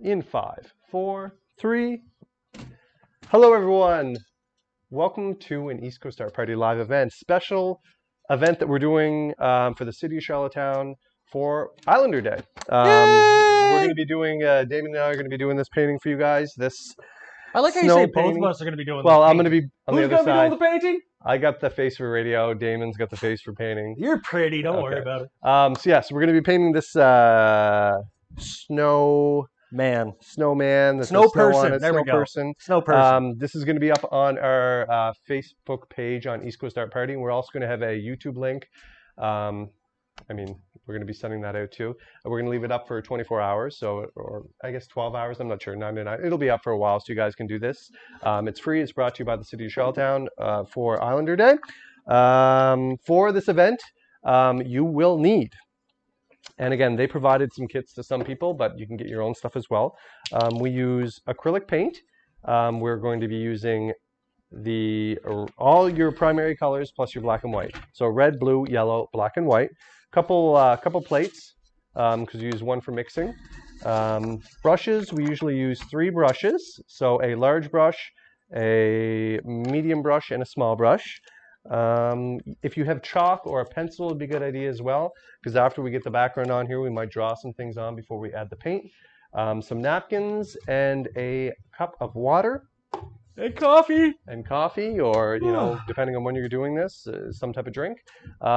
In 5, 4, 3. Hello, everyone. Welcome to an East Coast Art Party live event. Special event that we're doing for the city of Charlottetown for Islander Day. We're going to be doing, David and I are going to be doing this painting for you guys. This I like how you say both of us are going to be doing this. Well, I'm going to be on the Who's other side. Who's going to be doing the painting? I got the face for radio. Damon's got the face for painting. You're pretty. Don't worry about it. So we're going to be painting this snowman. The Snow person. There we go. Snow person. This is going to be up on our Facebook page on East Coast Art Party. And we're also going to have a YouTube link. We're going to be sending that out too. We're going to leave it up for 24 hours, or I guess 12 hours. I'm not sure. 99. It'll be up for a while, so you guys can do this. It's free. It's brought to you by the city of Charlottetown for Islander Day. For this event, you will need, and again, they provided some kits to some people, but you can get your own stuff as well. We use acrylic paint. We're going to be using all your primary colors plus your black and white. So red, blue, yellow, black, and white. Couple plates, because you use one for mixing. Brushes, we usually use 3 brushes. So a large brush, a medium brush, and a small brush. If you have chalk or a pencil, it'd be a good idea as well, because after we get the background on here, we might draw some things on before we add the paint. Some napkins and a cup of water. And coffee. Or, depending on when you're doing this, some type of drink. You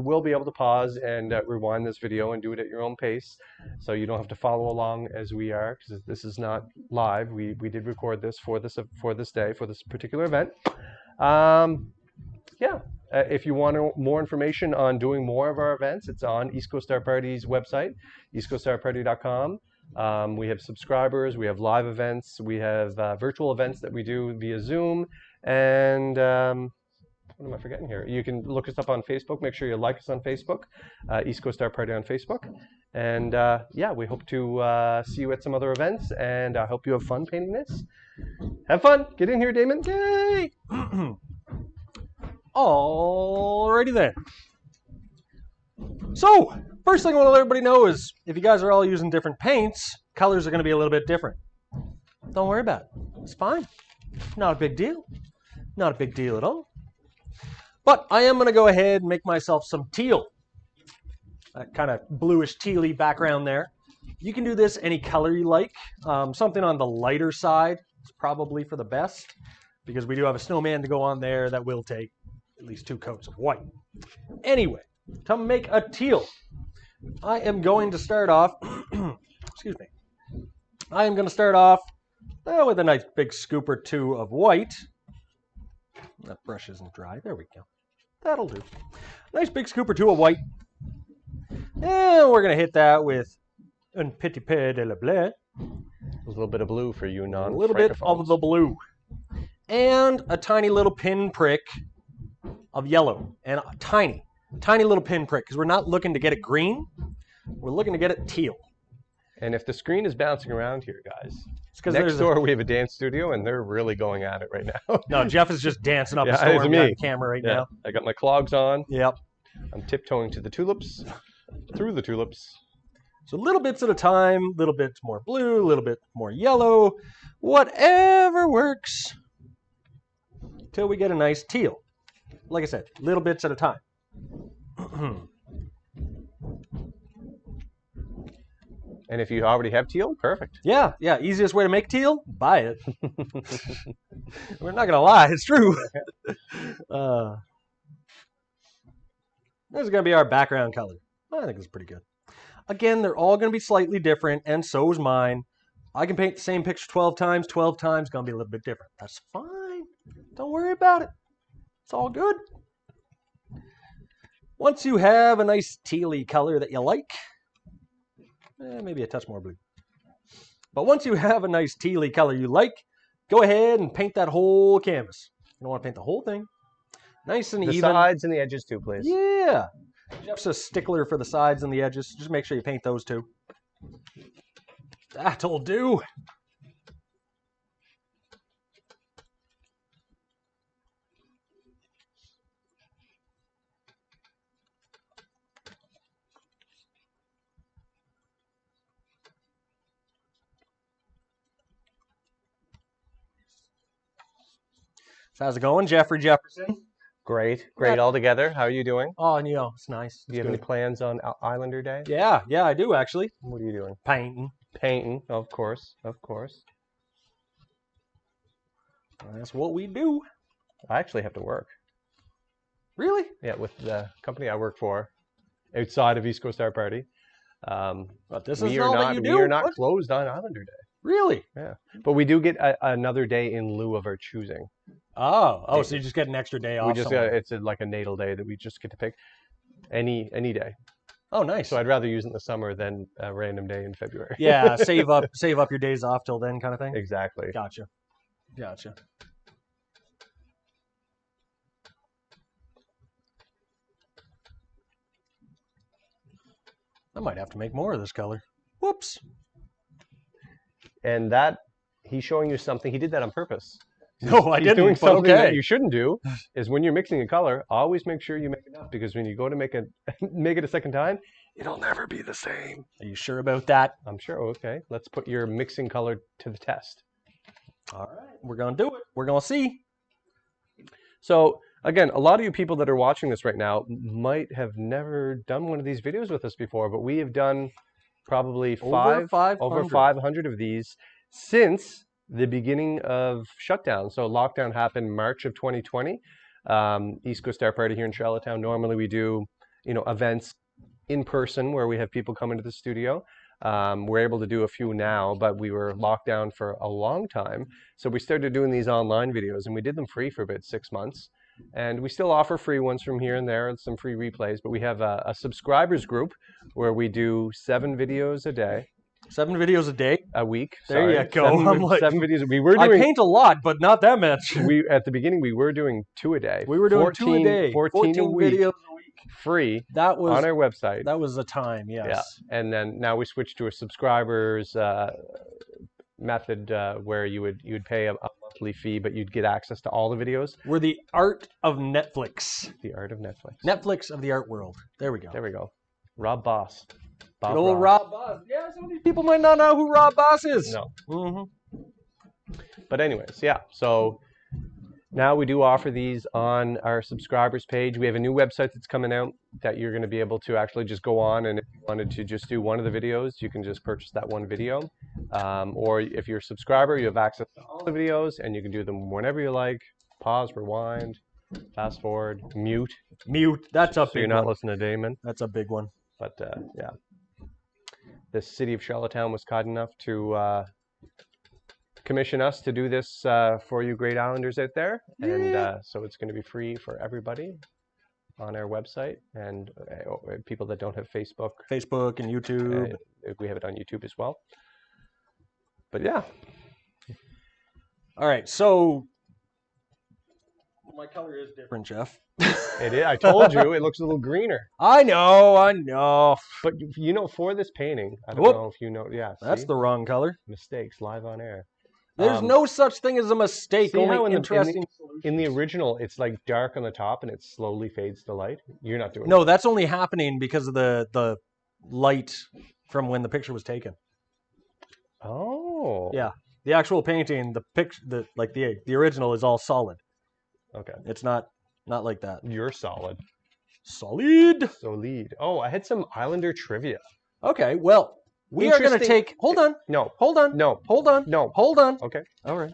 will be able to pause and rewind this video and do it at your own pace. So you don't have to follow along as we are, because this is not live. We did record this for this day, for this particular event. If you want more information on doing more of our events, it's on East Coast Art Party's website, eastcoastartparty.com. We have subscribers, we have live events, we have virtual events that we do via Zoom, and what am I forgetting here? You can look us up on Facebook. Make sure you like us on Facebook, East Coast Art Party on Facebook. And we hope to see you at some other events, and I hope you have fun painting this. Have fun! Get in here, Damon! Yay! Alrighty then. So, first thing I want to let everybody know is, if you guys are all using different paints, colors are going to be a little bit different. Don't worry about it. It's fine. Not a big deal. Not a big deal at all. But I am going to go ahead and make myself some teal. That kind of bluish tealy background there. You can do this any color you like. Something on the lighter side is probably for the best, because we do have a snowman to go on there that will take at least 2 coats of white. Anyway, to make a teal, I am going to start off, excuse me, I am going to start off with a nice big scoop or 2 of white. That brush isn't dry. There we go. That'll do. Nice big scoop or 2 of white. And we're going to hit that with un petit peu de la bleu. A little bit of blue for you non-francophones. A little bit of the blue. And a tiny little pin prick of yellow. And a tiny little pin prick, because we're not looking to get it green. We're looking to get it teal. And if the screen is bouncing around here, guys, it's because next door we have a dance studio, and they're really going at it right now. No, Jeff is just dancing up a storm behind the camera right now. I got my clogs on. Yep. I'm tiptoeing to the tulips, through the tulips. So little bits at a time, little bits more blue, little bit more yellow, whatever works, till we get a nice teal. Like I said, little bits at a time. And if you already have teal, perfect. Yeah, easiest way to make teal, buy it. We're not gonna lie, it's true. This is gonna be our background color. I think it's pretty good. Again, they're all gonna be slightly different, and so is mine. I can paint the same picture 12 times. 12 times gonna be a little bit different. That's fine. Don't worry about it. It's all good. Once you have a nice tealy color that you like, maybe a touch more blue. But once you have a nice tealy color you like, go ahead and paint that whole canvas. You don't want to paint the whole thing. Nice and even. The sides and the edges too, please. Yeah. Jeff's a stickler for the sides and the edges. Just make sure you paint those too. That'll do. How's it going, Jeffrey Jefferson? Great, great all together. How are you doing? Oh, and it's nice. Do you have any plans on Islander Day? Yeah, I do actually. What are you doing? Painting. Painting, of course, of course. That's what we do. I actually have to work. Really? Yeah, with the company I work for, outside of East Coast Art Party. But this is all that you do? We are not closed on Islander Day. Really? Yeah, but we do get another day in lieu of our choosing. Oh, so you just get an extra day off. It's like a natal day that we just get to pick any day. Oh, nice. So I'd rather use it in the summer than a random day in February. Yeah, save up your days off till then, kind of thing. Exactly. Gotcha. I might have to make more of this color. Whoops. And that he's showing you something. He did that on purpose. No, I didn't. Doing something okay. that you shouldn't do is when you're mixing a color, always make sure you make enough, because when you go to make it a second time, it'll never be the same. Are you sure about that? I'm sure. Okay, let's put your mixing color to the test. All right, we're gonna do it. We're gonna see. So again, a lot of you people that are watching this right now might have never done one of these videos with us before, but we have done probably over 500 of these since the beginning of shutdown. So lockdown happened March of 2020. East Coast Art Party here in Charlottetown. Normally we do, events in person where we have people come into the studio. We're able to do a few now, but we were locked down for a long time. So we started doing these online videos, and we did them free for about 6 months. And we still offer free ones from here and there and some free replays, but we have a subscribers group where we do 7 videos a day. 7 videos a day? A week. There you go. 7 videos. We were doing, I paint a lot, but not that much. At the beginning, we were doing 2 a day. We were doing 2 a day. 14 a week, videos a week. Free that was, on our website. That was the time, yes. Yeah. And then now we switched to a subscribers method where you would pay a monthly fee, but you'd get access to all the videos. We're the art of Netflix. The art of Netflix. Netflix of the art world. There we go. There we go. Rob Boss. Bob Good old Rob Boss. Yeah, some of these people might not know who Rob Boss is. No. Mm-hmm. But anyways, yeah. So now we do offer these on our subscribers page. We have a new website that's coming out that you're going to be able to actually just go on, and if you wanted to just do one of the videos, you can just purchase that one video. Or if you're a subscriber, you have access to all the videos, and you can do them whenever you like. Pause, rewind, fast forward, mute. Mute. That's a big one. So you're not listening to Damon. That's a big one. But yeah. The city of Charlottetown was kind enough to commission us to do this for you great islanders out there. Yeah. And so it's going to be free for everybody on our website, and people that don't have Facebook and YouTube. We have it on YouTube as well. But yeah. All right, so my color is different, Jeff. It is. I told you it looks a little greener. I know. But for this painting, I don't know if you know. Yeah, that's the wrong color. Mistakes live on air. There's no such thing as a mistake. See how in the original, it's like dark on the top and it slowly fades to light? You're not doing No, that's only happening because of the light from when the picture was taken. Oh. Yeah. The actual painting, the original is all solid. Okay. It's not like that. You're solid. Solid. Oh, I had some Islander trivia. Okay, well, we are going to take... Hold on. No. Hold on. No. Hold on. No. Hold on. Okay. All right.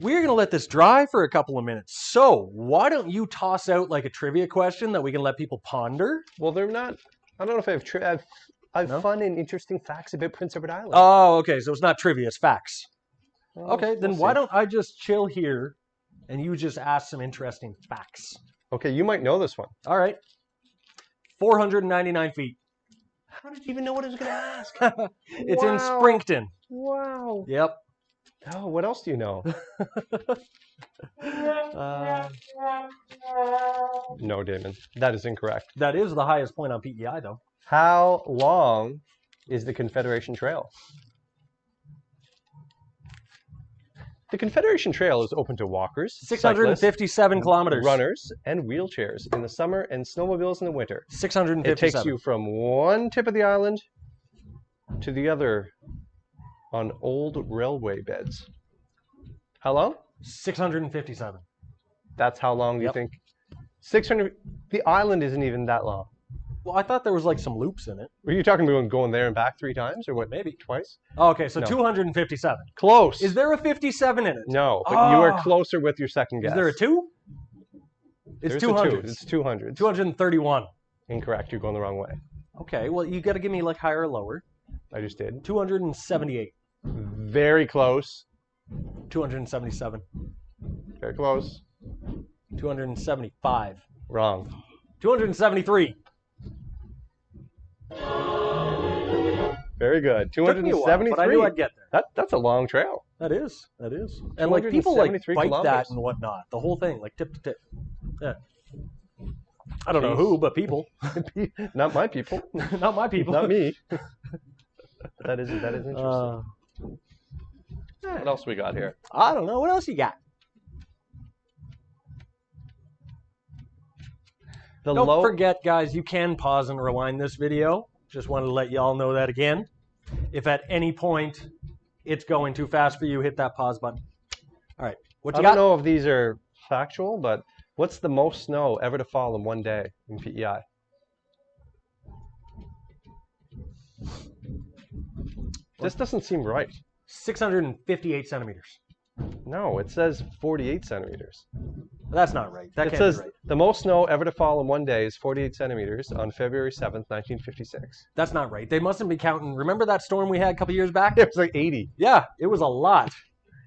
We're going to let this dry for a couple of minutes. So why don't you toss out like a trivia question that we can let people ponder? Well, they're not... I don't know if I have fun and interesting facts about Prince Edward Island. Oh, okay. So it's not trivia, it's facts. Well, okay, then why don't I just chill here and you just ask some interesting facts? Okay, you might know this one. All right. 499 feet. How did you even know what I was going to ask? It's in Springton. Wow. Yep. Oh, what else do you know? No, Damon. That is incorrect. That is the highest point on PEI, though. How long is the Confederation Trail? The Confederation Trail is open to walkers, 657 kilometers, runners, and wheelchairs in the summer and snowmobiles in the winter. 657. It takes you from one tip of the island to the other on old railway beds. How long? 657. That's how long you Yep. think? 600. The island isn't even that long. Well, I thought there was like some loops in it. Were you talking about going there and back 3 times, or what? Maybe. Twice? Oh, okay, so No. 257. Close. Is there a 57 in it? No, but you are Ah. closer with your second guess. Is there a 2? It's There's 200. a 2. It's 200. 231. Incorrect. You're going the wrong way. Okay, well, you got to give me like higher or lower. I just did. 278. Very close. 277. Very close. 275. Wrong. 273. Very good. Took me a while, 273. but I knew I'd get there. That's a long trail. That is. And like people like 273 bite that kilometers. and whatnot. The whole thing, like tip to tip. Yeah. I don't know Jeez. who, but people. Not my people. Not my people. Not me. That is interesting. What else we got here? I don't know. What else you got? Don't forget, guys, you can pause and rewind this video. Just wanted to let you all know that again. If at any point it's going too fast for you, hit that pause button. All right. What you I got? don't know if these are factual, but what's the most snow ever to fall in one day in PEI? This doesn't seem right. 658 centimeters. No, it says 48 centimeters. That's not right. That It can't says be right. the most snow ever to fall in one day is 48 centimeters on February 7th, 1956. That's not right. They mustn't be counting. Remember that storm we had a couple years back? It was like 80. Yeah, it was a lot.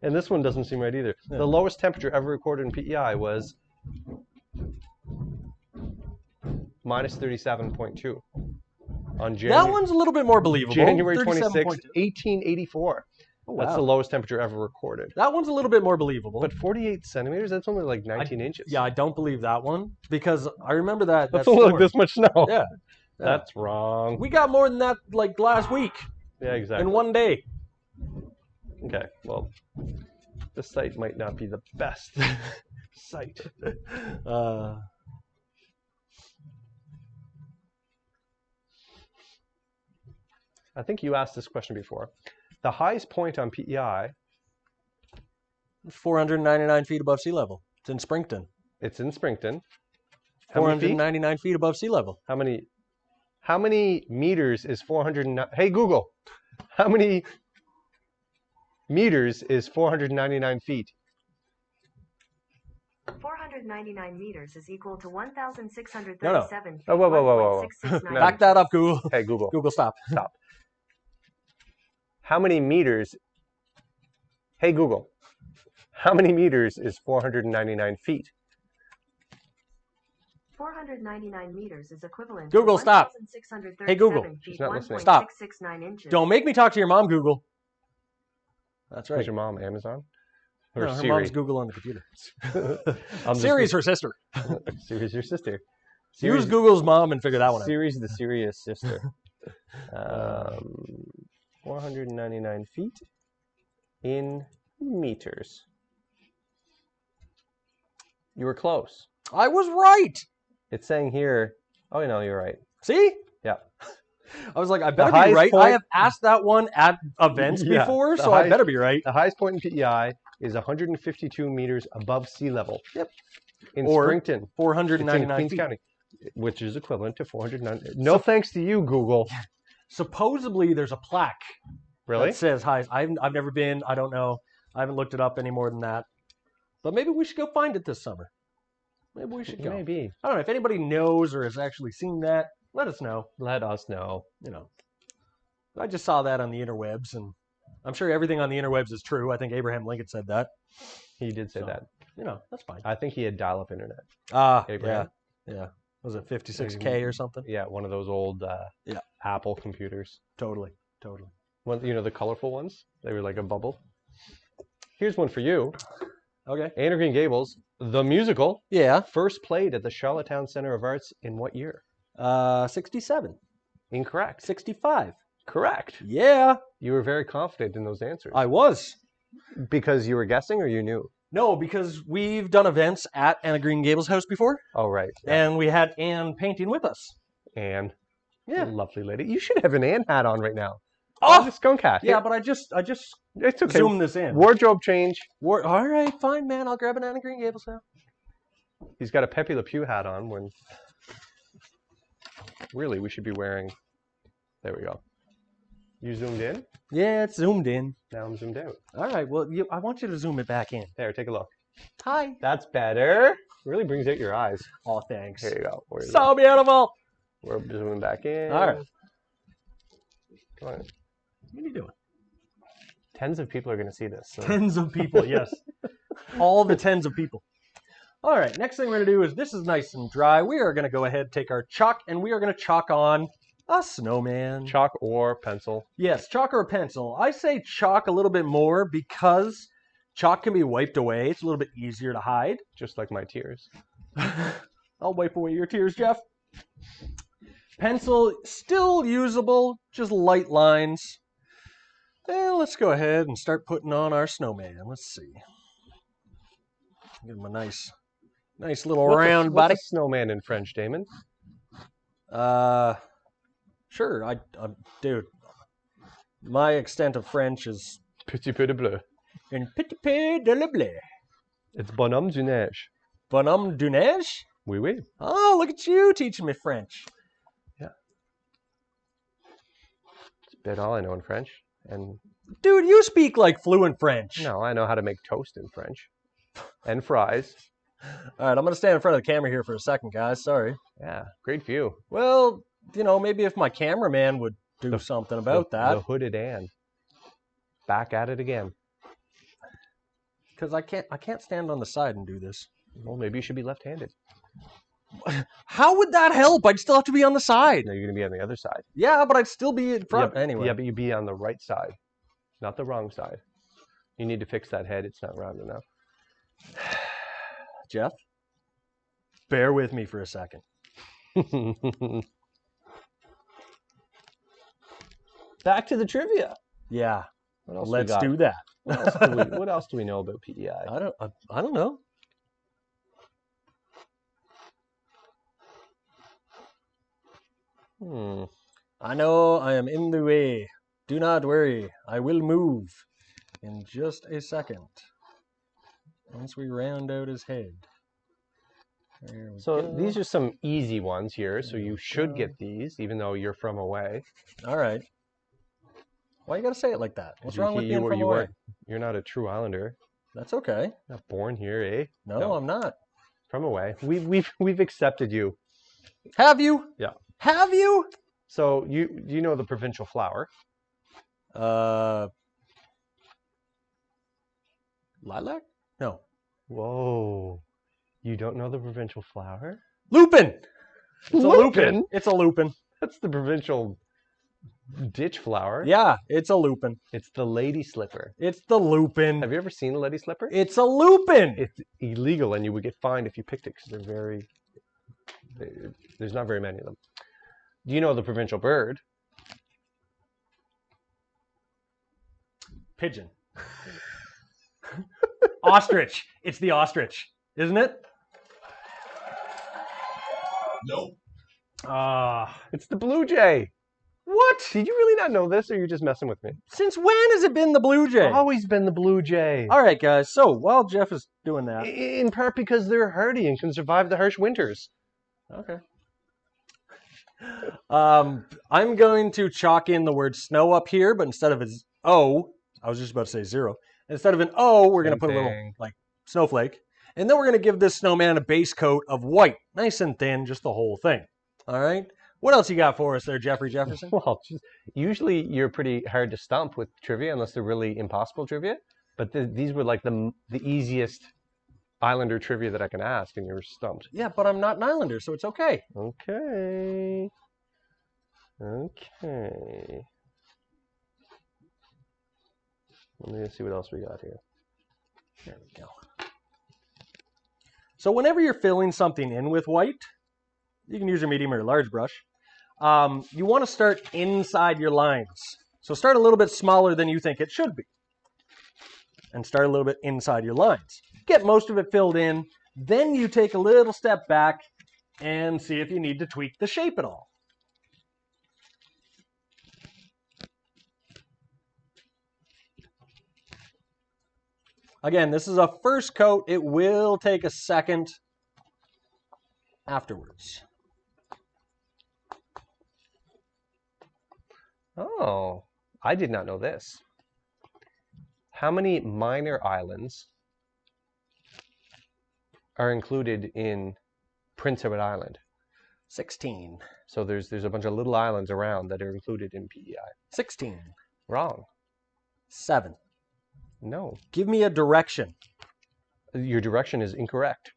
And this one doesn't seem right either. Yeah. The lowest temperature ever recorded in PEI was minus 37.2 on That one's a little bit more believable. January 26, 37.2. 1884. Oh, That's the wow. lowest temperature ever recorded. That one's a little bit more believable. But 48 centimeters, that's only like 19 inches. Yeah, I don't believe that one because I remember that. That's that only like storm. this much snow. Yeah. That's wrong. We got more than that like last week Yeah, exactly. in one day. Okay, well, this site might not be the best site. I think you asked this question before. The highest point on PEI, 499 feet above sea level. It's in Springton. it's in Springton. How many feet? 499 feet above sea level. How many meters is 409? Hey Google, how many meters is 499 feet? 499 meters is equal to 1,637 No, no. feet. Oh, whoa. 1.669 No. Back that up, Google. Hey Google, Google, stop. stop. How many meters? Hey Google, how many meters is 499 feet? 499 meters is equivalent Google, to stop. 1,637 Hey, Google. feet, She's not listening. Stop. 1.669 inches. Don't make me talk to your mom, Google. That's right. Who's your mom? Amazon? Or No, her Siri? mom's Google on the computer. I'm just- Siri's her sister. Siri's your sister. Use Siri's- Google's mom and figure that one out. Siri's the serious sister. 499 feet in meters. You were close. I was right. It's saying here. Oh no, you're right. See? Yeah. I was like, I better be highest right. I point- have asked that one at events Yeah, before, the so I highest- better be right. The highest point in PEI is 152 meters above sea level. Yep. In Or Springton. It's in 499 Queens feet. County, which is equivalent to 409. No thanks to you, Google. Supposedly, there's a plaque Really? that says high. I've never been. I don't know. I haven't looked it up any more than that. But maybe we should go find it this summer. Maybe we should go. Maybe. I don't know if anybody knows or has actually seen that. Let us know. Let us know. You know, I just saw that on the interwebs, and I'm sure everything on the interwebs is true. I think Abraham Lincoln said that. He did say So, that. You know, that's fine. I think he had dial-up internet. Yeah, Abraham. yeah. Was it 56K or something? Yeah, one of those old Yeah. Apple computers. Totally. One, you know, the colorful ones? They were like a bubble. Here's one for you. Okay. Anne of Green Gables, the musical, Yeah. first played at the Charlottetown Center of Arts in what year? 67. Incorrect. 65. Correct. Yeah, You were very confident in those answers. I was. Because you were guessing or you knew? No, because we've done events at Anna Green Gables' house before, Oh, right. Yeah. and we had Anne painting with us. Anne. Yeah. Lovely lady. You should have an Anne hat on right now. Oh, the skunk hat. Yeah, Here. but I just It's okay. zoom this in. Wardrobe change. All right, fine, man. I'll grab an Anna Green Gables now. He's got a Pepe Le Pew hat on when really we should be wearing. There we go. You zoomed in? Yeah, it's zoomed in. Now I'm zoomed out. All right, well, I want you to zoom it back in. There, take a look. Hi. That's better. Really brings out your eyes. Oh, thanks. There you go. So beautiful. We're zooming back in. All right. Come on. What are you doing? Tens of people are going to see this. So. Tens of people, yes. All the tens of people. All right, next thing we're going to do is, this is nice and dry. We are going to go ahead, take our chalk, and we are going to chalk on a snowman. Chalk or pencil? Yes, chalk or pencil. I say chalk a little bit more because chalk can be wiped away. It's a little bit easier to hide. Just like my tears. I'll wipe away your tears, Jeff. Pencil, still usable, just light lines. Well, let's go ahead and start putting on our snowman. Let's see. Give him a nice little round body. What's a snowman in French, Damon? Sure. Dude, my extent of French is Petit peu de bleu. un petit peu de le bleu. It's bonhomme du neige. Bonhomme du neige? Oui, oui. Oh, look at you teaching me French. Yeah. It's about all I know in French. And Dude, you speak like fluent French. no, I know how to make toast in French. And fries. All right, I'm going to stand in front of the camera here for a second, guys. Sorry. Yeah, great view. Well, maybe if my cameraman would do something about that. The hooded Ann. Back at it again. Because I can't stand on the side and do this. Well, maybe you should be left-handed. How would that help? I'd still have to be on the side. No, you're going to be on the other side. Yeah, but I'd still be in front anyway. Yeah, but you'd be on the right side, not the wrong side. You need to fix that head. It's not round enough. Jeff, bear with me for a second. Back to the trivia. Yeah, What else let's we got? do that. What else do we know about PEI? I don't know. I know I am in the way. Do not worry. I will move in just a second. Once we round out his head. So these are some easy ones here, so you should get these, even though you're from away. All right. Why you gotta say it like that? What's wrong with being from away? You're not a true Islander. That's okay. Not born here, eh? No, I'm not. From away. We've accepted you. Have you? Yeah. Have you? So you know the provincial flower? Lilac? No. Whoa. You don't know the provincial flower? Lupin. It's Lupin? a lupin. It's a lupin. That's the provincial ditch flower. Yeah, it's a lupin. It's the lady slipper. It's the lupin. Have you ever seen a lady slipper? It's a lupin. It's illegal, and you would get fined if you picked it because there's not very many of them. Do you know the provincial bird? Pigeon. Ostrich. It's the ostrich, isn't it? Nope. It's the blue jay. What? Did you really not know this, or are you just messing with me? Since when has it been the blue jay? Always been the blue jay. All right, guys. So while Jeff is doing that, In part because they're hardy and can survive the harsh winters. okay. I'm going to chalk in the word snow up here, but instead of an O, I was just about to say 0. Instead of an O, we're going to put a little like snowflake, and then we're going to give this snowman a base coat of white, nice and thin, just the whole thing. All right. What else you got for us there, Jeffrey Jefferson? Well, usually you're pretty hard to stump with trivia unless they're really impossible trivia. But these were like the easiest Islander trivia that I can ask, and you were stumped. Yeah, but I'm not an Islander, so it's okay. Okay. Let me see what else we got here. There we go. So whenever you're filling something in with white, you can use your medium or large brush. You want to start inside your lines. So start a little bit smaller than you think it should be. And start a little bit inside your lines. Get most of it filled in. Then you take a little step back and see if you need to tweak the shape at all. Again, this is a first coat. It will take a second afterwards. Oh, I did not know this. How many minor islands are included in Prince Edward Island? 16. So there's a bunch of little islands around that are included in PEI. 16. Wrong. 7. No. Give me a direction. Your direction is incorrect.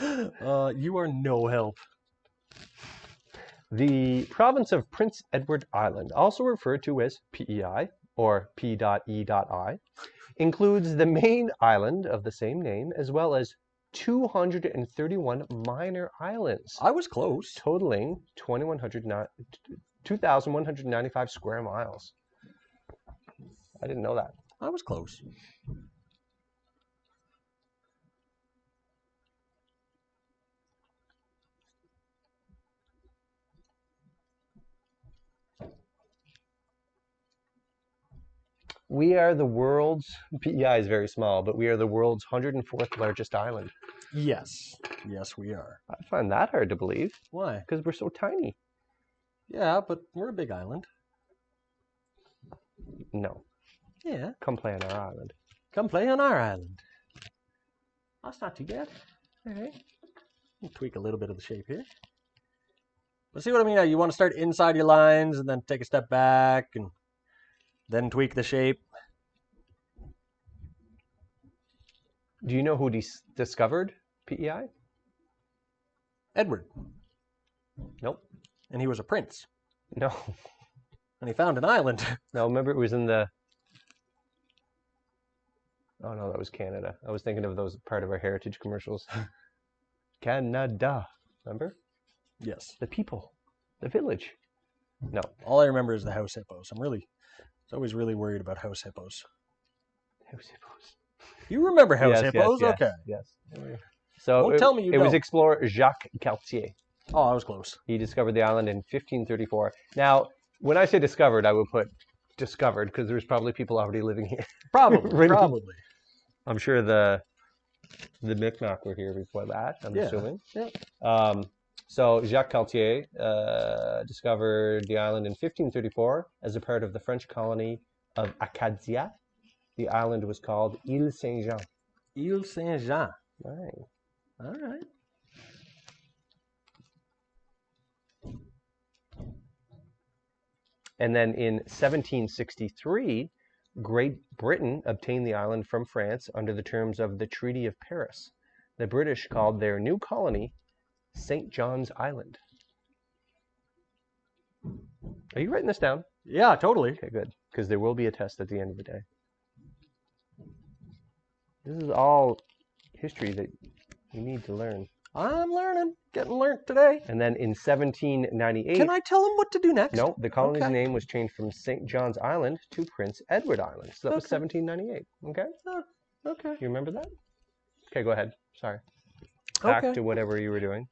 You are no help. The province of Prince Edward Island, also referred to as PEI or P.E.I, includes the main island of the same name as well as 231 minor islands, I was close. totaling 2,195 square miles. I didn't know that. I was close. We are the world's, PEI is very small, but we are the world's 104th largest island. Yes. Yes, we are. I find that hard to believe Why? because we're so tiny. Yeah, but we're a big island. No, Yeah. come play on our island. Come play on our island. That's not too bad. All right. Tweak a little bit of the shape here. But see what I mean? You want to start inside your lines and then take a step back and then tweak the shape. Do you know who discovered PEI? Edward. Nope. And he was a prince. No. And he found an island. No, remember it was in the... Oh no, that was Canada. I was thinking of those part of our heritage commercials. Canada. Remember? Yes. The people. The village. No. All I remember is the house hippos. I was always really worried about house hippos. House hippos. You remember house Yes, hippos? yes, Okay. Yes. So Don't tell me you it was don't. explorer Jacques Cartier. Oh, I was close. He discovered the island in 1534. Now, when I say discovered, I would put discovered because there's probably people already living here. Probably. Really? Probably. I'm sure the Micmac were here before that, I'm Yeah. assuming. Yeah. So Jacques Cartier discovered the island in 1534 as a part of the French colony of Acadia. The island was called Ile Saint-Jean. Ile Saint-Jean. Right. All right. And then in 1763, Great Britain obtained the island from France under the terms of the Treaty of Paris. The British called their new colony St. John's Island. Are you writing this down? Yeah, totally. Okay, good. Because there will be a test at the end of the day. This is all history that you need to learn. I'm learning. Getting learnt today. And then in 1798... Can I tell him what to do next? No, the colony's Okay. name was changed from St. John's Island to Prince Edward Island. So that was Okay. 1798. Okay? Okay. You remember that? Okay, go ahead. Sorry. Back Okay. to whatever you were doing.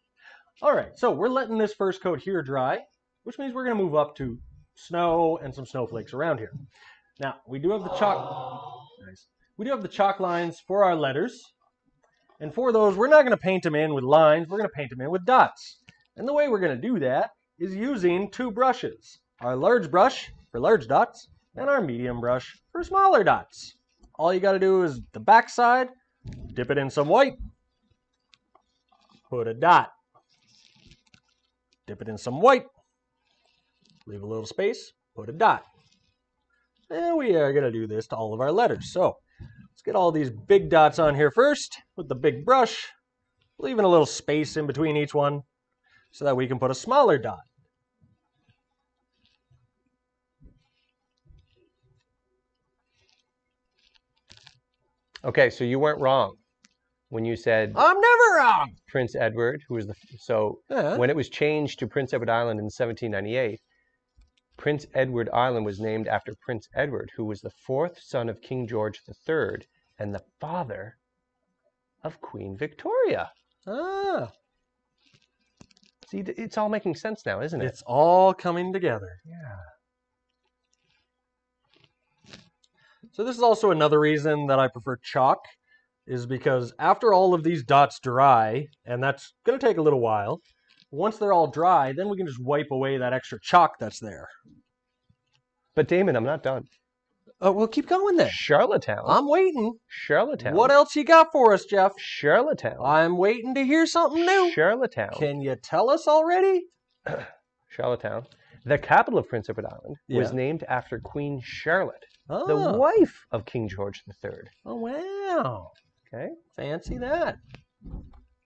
All right. So we're letting this first coat here dry, which means we're going to move up to snow and some snowflakes around here. Now, we do have the chalk. Nice. We do have the chalk lines for our letters. And for those, we're not going to paint them in with lines. We're going to paint them in with dots. And the way we're going to do that is using two brushes. Our large brush for large dots and our medium brush for smaller dots. All you got to do is the back side, dip it in some white, put a dot. Dip it in some white, leave a little space, put a dot. And we are going to do this to all of our letters. So let's get all these big dots on here first with the big brush, leaving a little space in between each one so that we can put a smaller dot. Okay, so you weren't wrong when you said I'm never wrong. Prince Edward, who was the... So Yeah. when it was changed to Prince Edward Island in 1798, Prince Edward Island was named after Prince Edward, who was the fourth son of King George III and the father of Queen Victoria. Ah, See, it's all making sense now, isn't it? it's all coming together. Yeah. So this is also another reason that I prefer chalk, is because after all of these dots dry, and that's going to take a little while, once they're all dry, then we can just wipe away that extra chalk that's there. But Damon, I'm not done. Oh, well, keep going then. Charlottetown. I'm waiting. Charlottetown. What else you got for us, Jeff? Charlottetown. I'm waiting to hear something new. Charlottetown. Can you tell us already? Charlottetown. The capital of Prince Edward Island was named after Queen Charlotte, Oh. the wife of King George III. Oh, wow. Okay. Fancy that.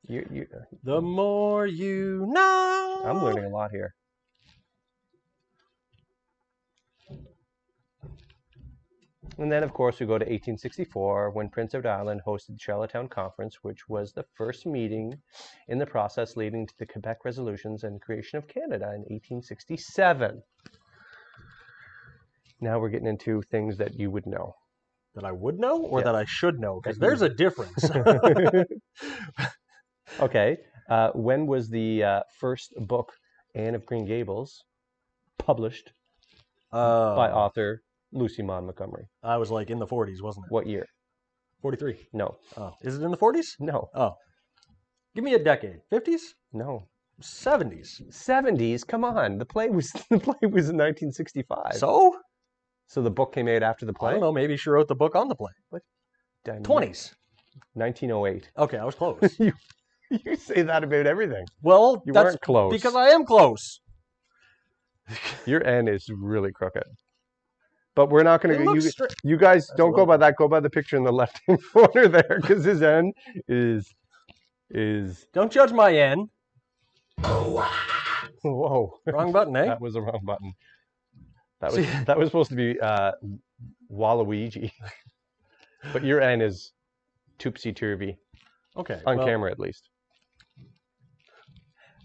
You, The more you know. I'm learning a lot here. And then, of course, we go to 1864 when Prince Edward Island hosted the Charlottetown Conference, which was the first meeting in the process leading to the Quebec Resolutions and creation of Canada in 1867. Now we're getting into things that you would know. That I would know or Yeah. that I should know? Because there's a difference. Okay. When was the first book, Anne of Green Gables, published by author Lucy Maud Montgomery? I was like in the 40s, wasn't it? What year? 43. No. Oh, is it in the 40s? No. Oh. Give me a decade. 50s? No. 70s. 70s? Come on. The play was in 1965. So the book came out after the I play? don't know. Maybe she wrote the book on the play. 20s. 1908. Okay, I was close. You say that about everything. Well, You that's weren't close. because I am close. Your N is really crooked. But we're not going It looks to. straight. You guys That's don't a go little- by that. Go by the picture in the left-hand corner there, because his N is. Don't judge my N. Whoa! Wrong button, eh? That was the wrong button. See- That was supposed to be Waluigi, but your N is toopsy-turvy Okay. on well, camera, at least.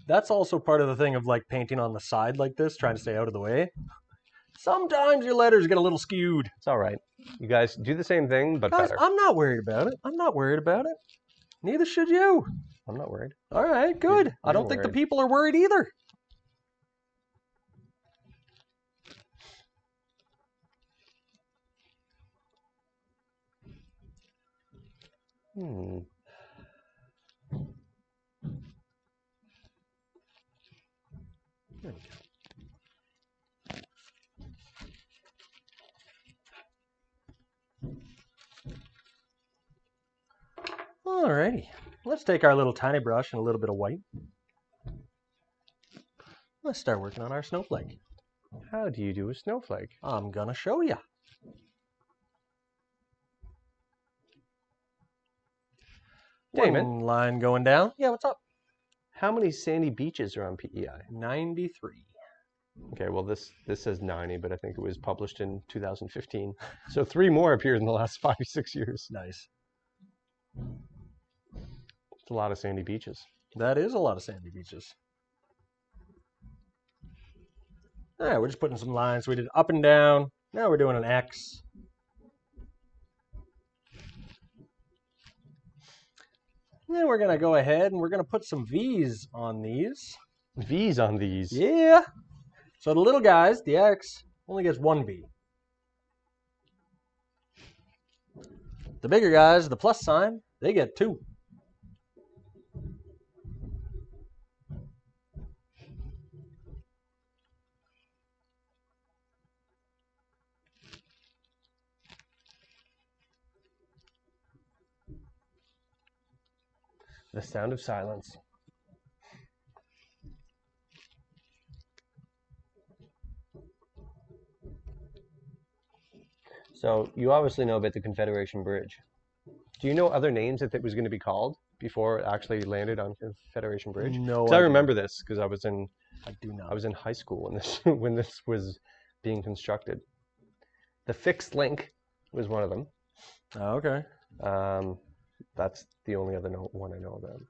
That's also part of the thing of like painting on the side like this, trying to stay out of the way. Sometimes your letters get a little skewed. It's all right. You guys do the same thing, but Guys, better. I'm not worried about it. I'm not worried about it. Neither should you. I'm not worried. All right, good. I don't think the worried. people are worried either. Hmm. There we go. Alrighty, let's take our little tiny brush and a little bit of white. Let's start working on our snowflake. How do you do a snowflake? I'm gonna show you. Damon. One line going down. Yeah, what's up? How many sandy beaches are on PEI? 93. Okay, well this says 90, but I think it was published in 2015. So 3 more appeared in the last 5 or 6 years. Nice. It's a lot of sandy beaches. That is a lot of sandy beaches. All right, we're just putting some lines. We did up and down. Now we're doing an X. Then we're going to go ahead and we're going to put some V's on these. V's on these. Yeah. So the little guys, the X, only gets 1 V. The bigger guys, the plus sign, they get 2. The sound of silence. So you obviously know about the Confederation Bridge. Do you know other names that it was going to be called before it actually landed on Confederation Bridge? No, 'Cause I remember this because I was in do not. high school when this when this was being constructed. The fixed link was one of them. Oh, okay. That's the only other one I know about.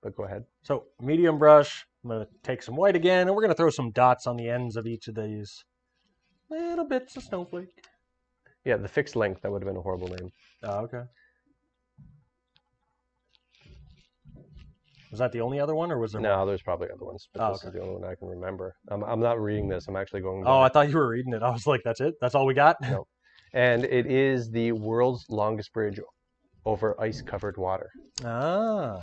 But go ahead. So medium brush, I'm going to take some white again, and we're going to throw some dots on the ends of each of these little bits of snowflake. Yeah, the fixed length, that would have been a horrible name. Oh, okay. Was that the only other one, or was there more? No, there's probably other ones, but Oh, this is okay. the only one I can remember. I'm not reading this. I'm actually going Oh, by. I thought you were reading it. I was like, that's it? That's all we got? No. And it is the world's longest bridge over ice-covered water. Ah.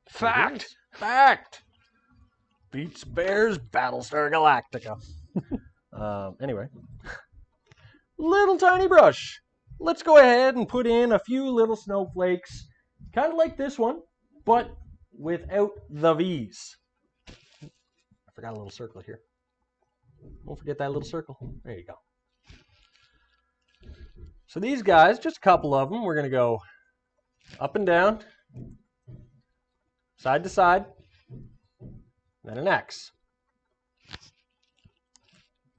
Fact! Fact! Beats Bears Battlestar Galactica. Anyway. Little tiny brush. Let's go ahead and put in a few little snowflakes. Kind of like this one, but without the V's. I forgot a little circle here. Don't forget that little circle. There you go. So these guys, just a couple of them, we're going to go up and down, side to side, then an X.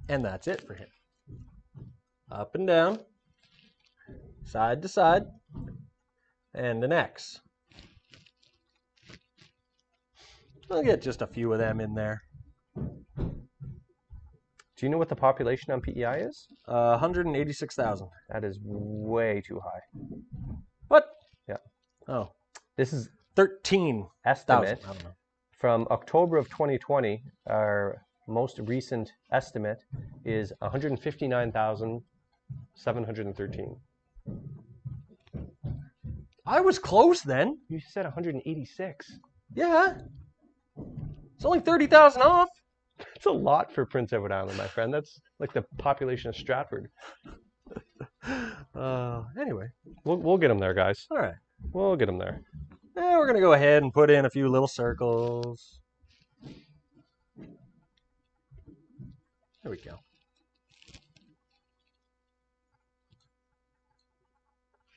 And that's it for him. Up and down, side to side, and an X. I'll get just a few of them in there. Do you know what the population on PEI is? 186,000. That is way too high. What? Yeah. Oh. This is 13,000. estimate I don't know. from October of 2020. Our most recent estimate is 159,713. I was close then. You said 186. Yeah. It's only 30,000 off. It's a lot for Prince Edward Island, my friend. That's like the population of Stratford. Anyway. We'll get them there, guys. All right. We'll get them there. We're going to go ahead and put in a few little circles. There we go.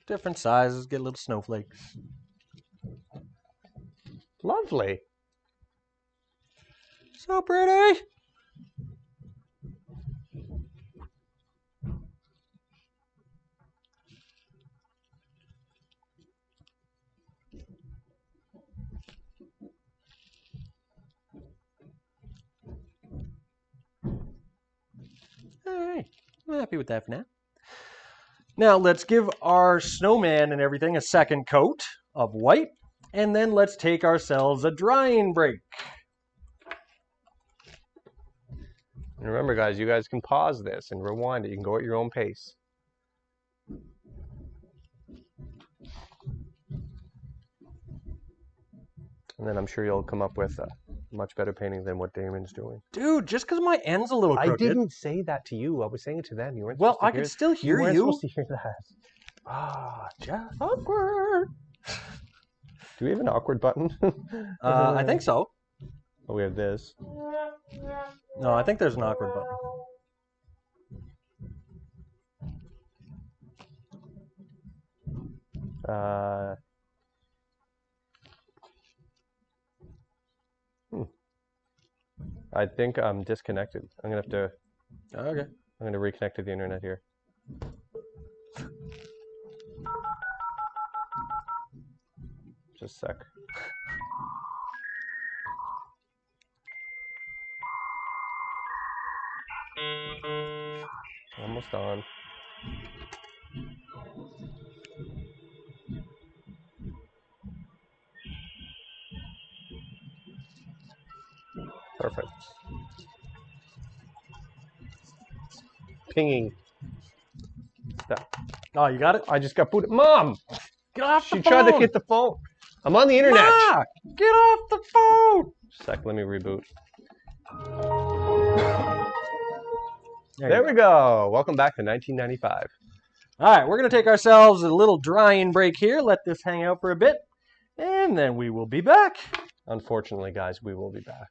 Different sizes, get little snowflakes. Lovely. So pretty. All right, I'm happy with that for now. Now let's give our snowman and everything a second coat of white, and then let's take ourselves a drying break. And remember, guys, you guys can pause this and rewind it. You can go at your own pace. And then I'm sure you'll come up with a much better painting than what Damon's doing. Dude, just because my end's a little crooked. I didn't say that to you. I was saying it to them. You weren't. Well, supposed to I hear can still hear you. Weren't you. supposed to hear that. Ah, just awkward. Do we have an awkward button? I think so. Oh, we have this. No, I think there's an awkward button. I think I'm disconnected. I'm gonna have to. Okay. I'm gonna reconnect to the internet here. Just a sec. Almost on. Perfect. Pinging. That. Oh, you got it? I just got booted. Mom! Get off the She phone! tried to get the phone. I'm on the internet. Ma! Get off the phone! Sec, let me reboot. There There you we go. Welcome back to 1995. All right, we're going to take ourselves a little drying break here, let this hang out for a bit, and then we will be back. Unfortunately, guys, we will be back.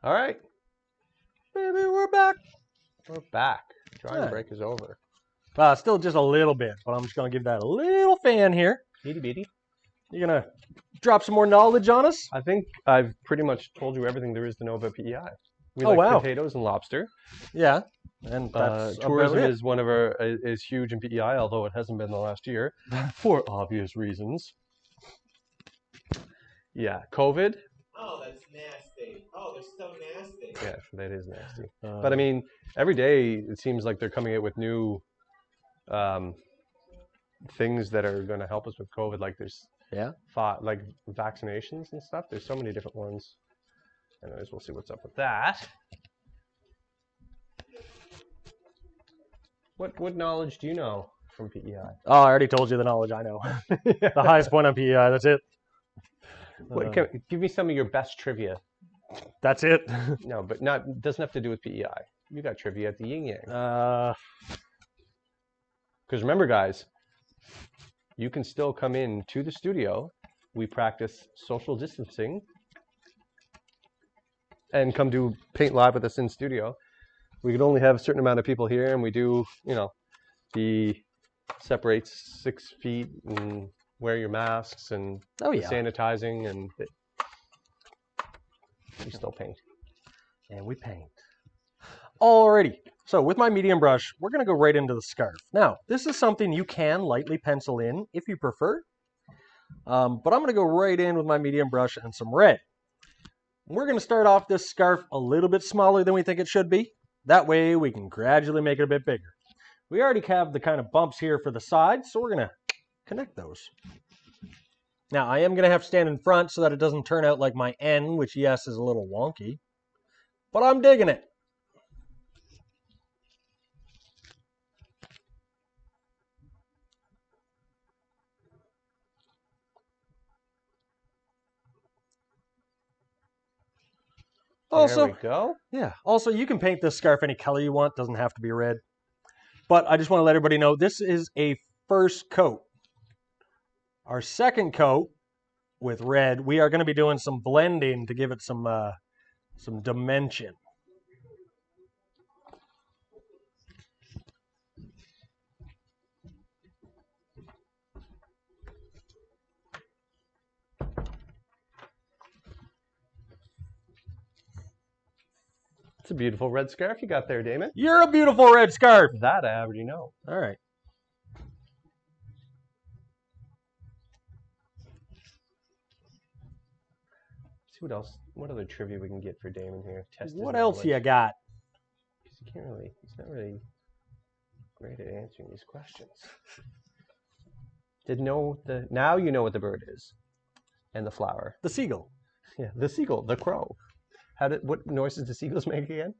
All right. Baby, we're back. We're back. Drying Right. break is over. Still just a little bit, but I'm just going to give that a little fan here. Itty bitty. You going to drop some more knowledge on us? I think I've pretty much told you everything there is to know about PEI. We Oh, like wow. potatoes and lobster. Yeah. And that's Tourism about it. is is huge in PEI, although it hasn't been the last year for obvious reasons. Yeah, COVID. Oh, that's nasty. Oh, they're so nasty. Yeah, that is nasty. But I mean, every day it seems like they're coming out with new things that are going to help us with COVID. Like there's like vaccinations and stuff. There's so many different ones. Anyways, we'll see what's up with that. What knowledge do you know from PEI? Oh, I already told you the knowledge I know. The highest point on PEI, that's it. Give me some of your best trivia. That's it. No, but doesn't have to do with PEI. You got trivia at the Yin Yang. Because remember, guys, you can still come in to the studio. We practice social distancing and come do paint live with us in studio. We can only have a certain amount of people here, and we do, the separates 6 feet and wear your masks and sanitizing, and we still paint. And we paint. Alrighty. So with my medium brush, we're going to go right into the scarf. Now, this is something you can lightly pencil in if you prefer. But I'm going to go right in with my medium brush and some red. We're going to start off this scarf a little bit smaller than we think it should be. That way we can gradually make it a bit bigger. We already have the kind of bumps here for the sides, so we're going to connect those. Now, I am going to have to stand in front so that it doesn't turn out like my N, which, yes, is a little wonky. But I'm digging it. Also, there we go. Yeah. Also, you can paint this scarf any color you want. Doesn't have to be red. But I just want to let everybody know this is a first coat. Our second coat with red, we are going to be doing some blending to give it some dimension. It's a beautiful red scarf you got there, Damon. You're a beautiful red scarf. That I already know. All right. See what else? What other trivia we can get for Damon here? Test what else you got? Because he's not really great at answering these questions. Now you know what the bird is, and the flower. The seagull. Yeah, the seagull, the crow. What noises do seagulls make again?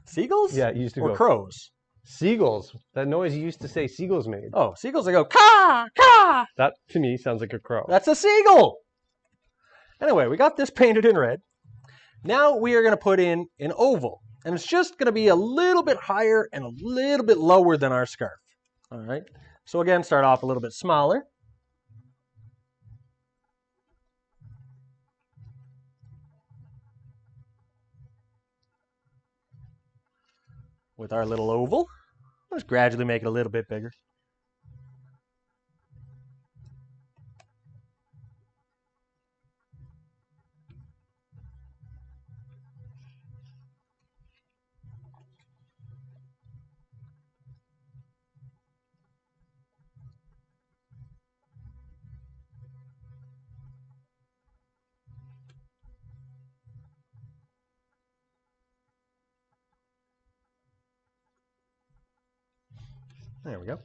Seagulls? Yeah, it used to or go. Crows. Seagulls. That noise you used to say seagulls made. Oh, seagulls, they go, caw, caw. That, to me, sounds like a crow. That's a seagull. Anyway, we got this painted in red. Now we are going to put in an oval. And it's just going to be a little bit higher and a little bit lower than our scarf. All right. So again, start off a little bit smaller. With our little oval. Let's gradually make it a little bit bigger. There we go.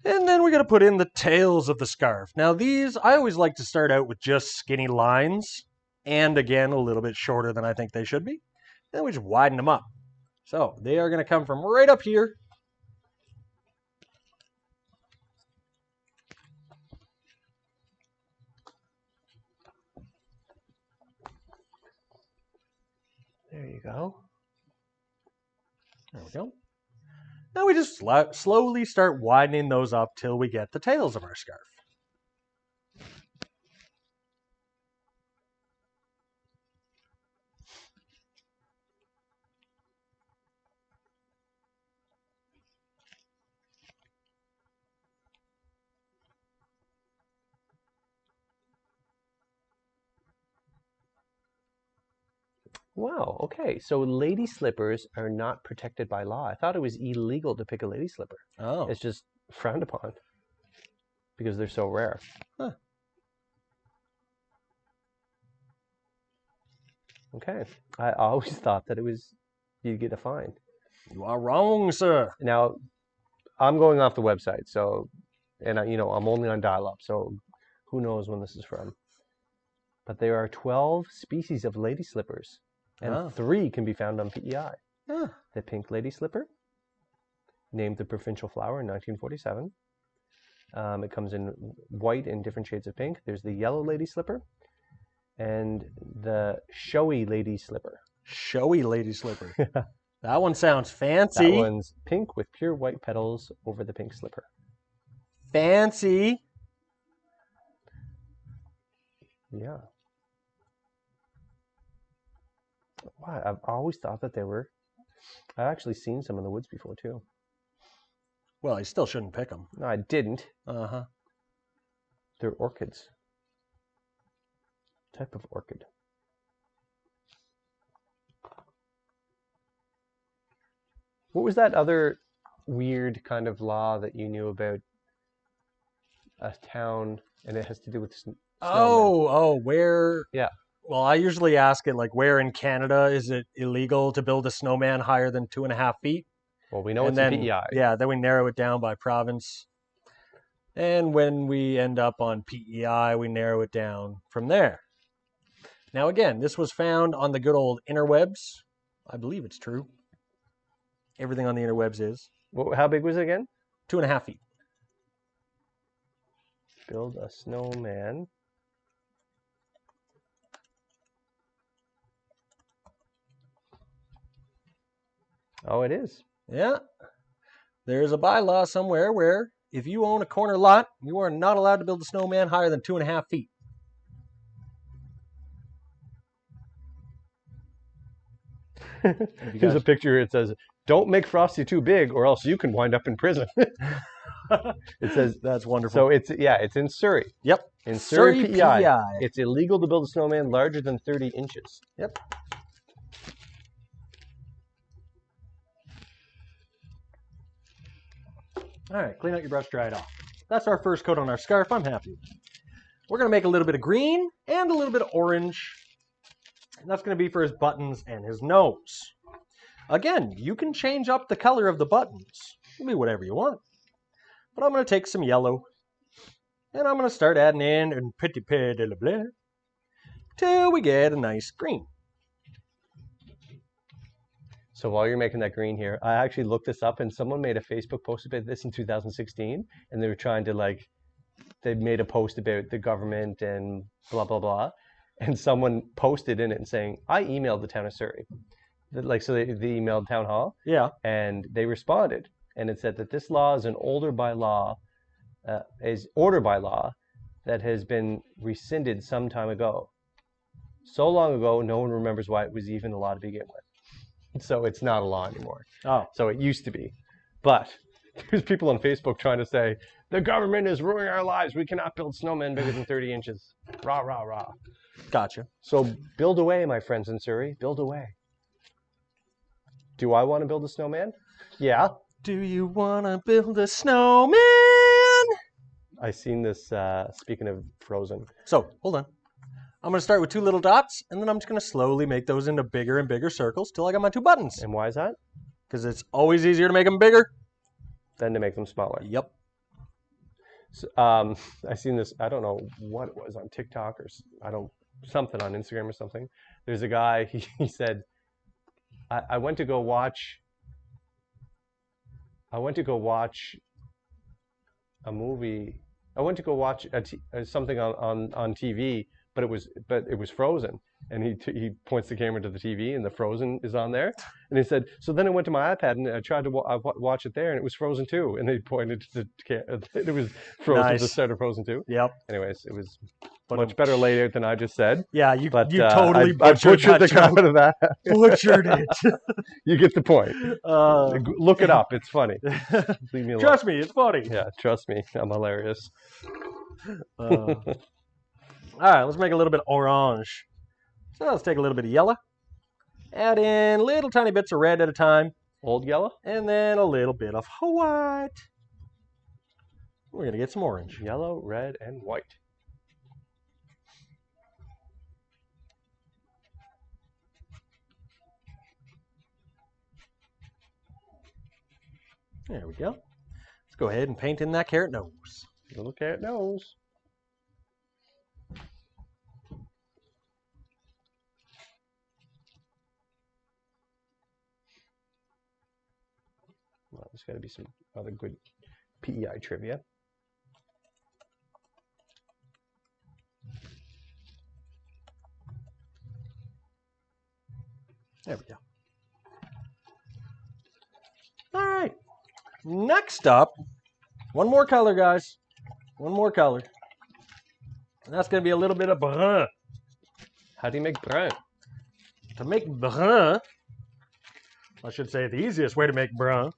And then we're going to put in the tails of the scarf. Now these, I always like to start out with just skinny lines. And again, a little bit shorter than I think they should be. Then we just widen them up. So they are going to come from right up here. There you go. There we go. Now we just slowly start widening those up till we get the tails of our scarf. Wow, okay. So lady slippers are not protected by law. I thought it was illegal to pick a lady slipper. Oh. It's just frowned upon because they're so rare. Huh. Okay. I always thought that it was you'd get a fine. You are wrong, sir. Now, I'm going off the website, so, and I'm only on dial-up, so who knows when this is from. But there are 12 species of lady slippers, and 3 can be found on PEI. The pink lady slipper, named the provincial flower in 1947. It comes in white and different shades of pink. There's the yellow lady slipper, and the showy lady slipper. Showy lady slipper. That one sounds fancy. That one's pink with pure white petals over the pink slipper. Fancy. Yeah. Wow, I've always thought that they were. I've actually seen some in the woods before too. Well, you still shouldn't pick them. No, I didn't. Uh-huh. They're orchids. Type of orchid. What was that other weird kind of law that you knew about a town, and it has to do with snowmen? Where? Yeah. Well, I usually ask it like, where in Canada is it illegal to build a snowman higher than 2.5 feet? Well, we know And it's then, in PEI. Yeah, then we narrow it down by province. And when we end up on PEI, we narrow it down from there. Now, again, this was found on the good old interwebs. I believe it's true. Everything on the interwebs is. How big was it again? 2.5 feet. Build a snowman. Oh, it is. Yeah. There's a bylaw somewhere where if you own a corner lot, you are not allowed to build a snowman higher than 2.5 feet. Here's a picture. It says, "Don't make Frosty too big, or else you can wind up in prison." It says that's wonderful. So it's in Surrey. Yep. In Surrey, PEI. PEI. It's illegal to build a snowman larger than 30 inches. Yep. All right, clean out your brush, dry it off. That's our first coat on our scarf. I'm happy. We're going to make a little bit of green and a little bit of orange. And that's going to be for his buttons and his nose. Again, you can change up the color of the buttons. It'll be whatever you want. But I'm going to take some yellow. And I'm going to start adding in un petit peu de la bleu till we get a nice green. So while you're making that green here, I actually looked this up, and someone made a Facebook post about this in 2016, and they were trying to they made a post about the government and blah, blah, blah. And someone posted in it and saying, I emailed the town of Surrey. So they emailed town hall. Yeah. And they responded. And it said that this law is an order by law that has been rescinded some time ago. So long ago, no one remembers why it was even a law to begin with. So it's not a law anymore. Oh. So it used to be. But there's people on Facebook trying to say, the government is ruining our lives. We cannot build snowmen bigger than 30 inches. Rah, rah, rah. Gotcha. So build away, my friends in Surrey. Build away. Do I want to build a snowman? Yeah. Do you want to build a snowman? I seen this, speaking of Frozen. So, hold on. I'm going to start with 2 little dots, and then I'm just going to slowly make those into bigger and bigger circles till I got my 2 buttons. And why is that? Because it's always easier to make them bigger. Than to make them smaller. Yep. So, I seen this, I don't know what it was on TikTok or something on Instagram or something. There's a guy, he said, I went to go watch a movie. I went to go watch something on TV, but it was Frozen. And he points the camera to the TV, and the Frozen is on there. And he said, so then I went to my iPad and I tried to watch it there, and it was Frozen 2. And he pointed to it was Frozen, Nice. the start of Frozen 2. Yep. Anyways, it was much better laid out than I just said. Yeah, you But totally I butchered the that crap joke. out of that. Butchered it. You get the point. Look it up. It's funny. Leave me alone. Trust me, it's funny. Yeah, trust me. I'm hilarious. All right, let's make a little bit orange. So let's take a little bit of yellow. Add in little tiny bits of red at a time. Old yellow? And then a little bit of white. We're going to get some orange. Yellow, red, and white. There we go. Let's go ahead and paint in that carrot nose. Little carrot nose. Well, there's got to be some other good PEI trivia. There we go. All right. Next up, one more color, guys. One more color. And that's going to be a little bit of brun. How do you make brun? To make brun, I should say the easiest way to make brun